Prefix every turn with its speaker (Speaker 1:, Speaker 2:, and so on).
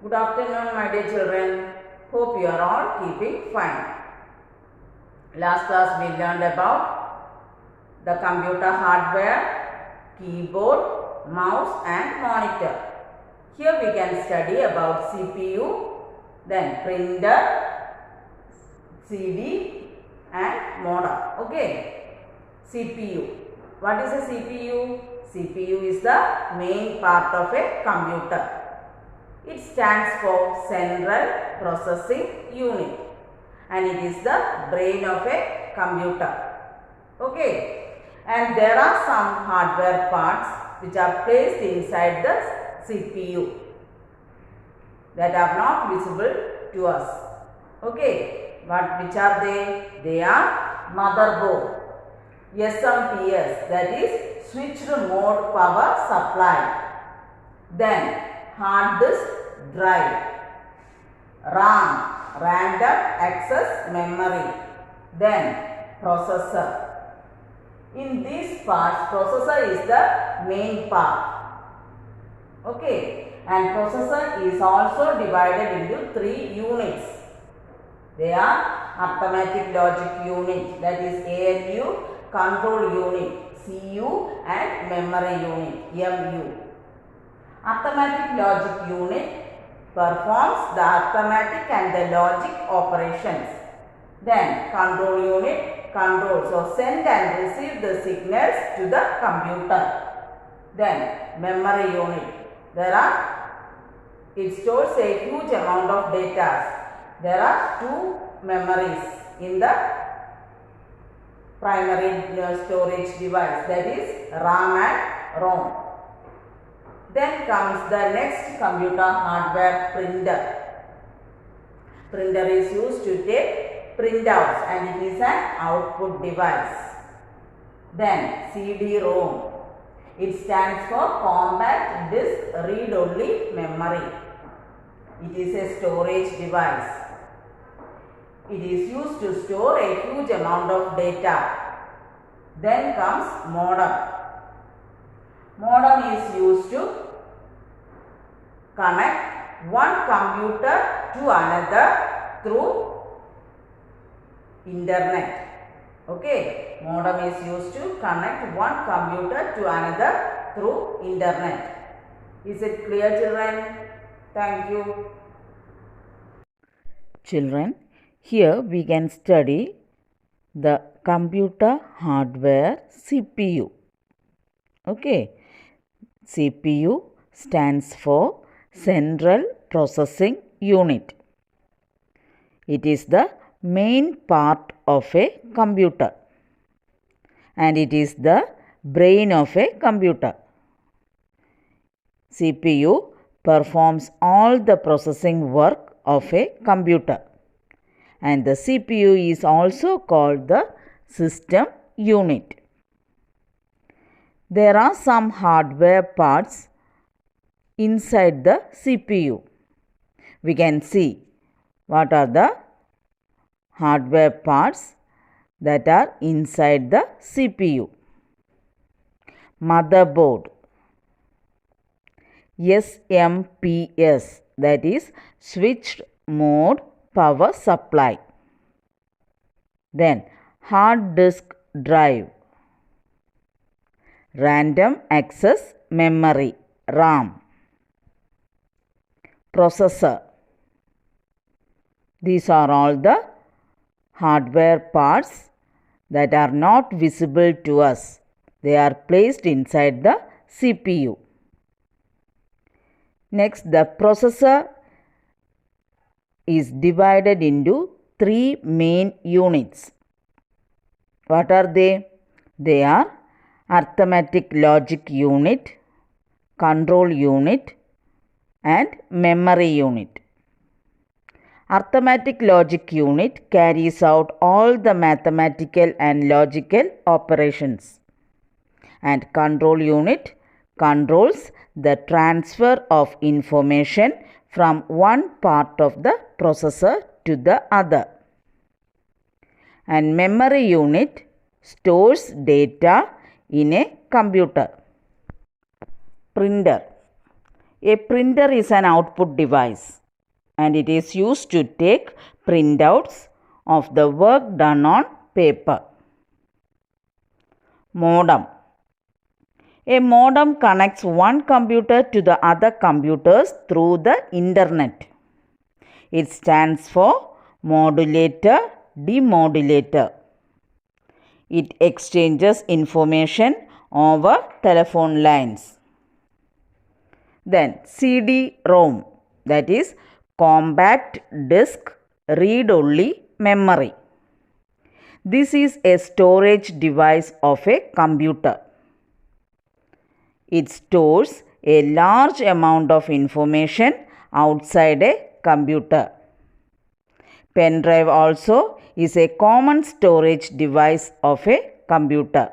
Speaker 1: Good afternoon, my dear children. Hope you are all keeping fine. Last class we learned about the computer hardware, keyboard, mouse and monitor. Here we can study about CPU, then printer, CD and modem. Okay. CPU. What is a CPU? CPU is the main part of a computer. It stands for Central Processing Unit and it is the brain of a computer. Okay. And there are some hardware parts which are placed inside the CPU that are not visible to us. Okay. Which are they? They are motherboard, SMPS, that is switched mode power supply. Then hard disk drive, RAM, random access memory, then processor. In these parts, processor is the main part. Okay, and processor is also divided into 3 units. They are arithmetic logic unit, that is ALU, control unit CU and memory unit MU. Arithmetic logic unit performs the arithmetic and the logic operations. Then control unit controls or send and receive the signals to the computer. Then memory unit. It stores a huge amount of data. There are 2 memories in the primary storage device, that is RAM and ROM. Then comes the next computer hardware, printer. Printer is used to take printouts and it is an output device. Then CD-ROM. It stands for compact disk read-only memory. It is a storage device. It is used to store a huge amount of data. Then comes modem. Modem is used to connect one computer to another through internet. Okay, modem is used to connect one computer to another through internet. Is it clear, children? Thank you.
Speaker 2: Children, here we can study the computer hardware CPU. Okay, CPU stands for Central Processing Unit. It is the main part of a computer and it is the brain of a computer. CPU performs all the processing work of a computer and the CPU is also called the system unit. There are some hardware parts inside the CPU. We can see what are the hardware parts that are inside the CPU. Motherboard, SMPS, that is switched mode power supply. Then hard disk drive, random access memory, RAM, processor. These are all the hardware parts that are not visible to us. They are placed inside the CPU. Next, the processor is divided into 3 main units. What are they? They are arithmetic logic unit, control unit and memory unit. Arithmetic logic unit carries out all the mathematical and logical operations and control unit controls the transfer of information from one part of the processor to the other. And memory unit stores data in a computer. Printer. A printer is an output device and it is used to take printouts of the work done on paper. Modem. A modem connects one computer to the other computers through the internet. It stands for modulator, demodulator. It exchanges information over telephone lines. Then CD-ROM, that is compact disc read-only memory. This is a storage device of a computer. It stores a large amount of information outside a computer. Pen drive also is a common storage device of a computer.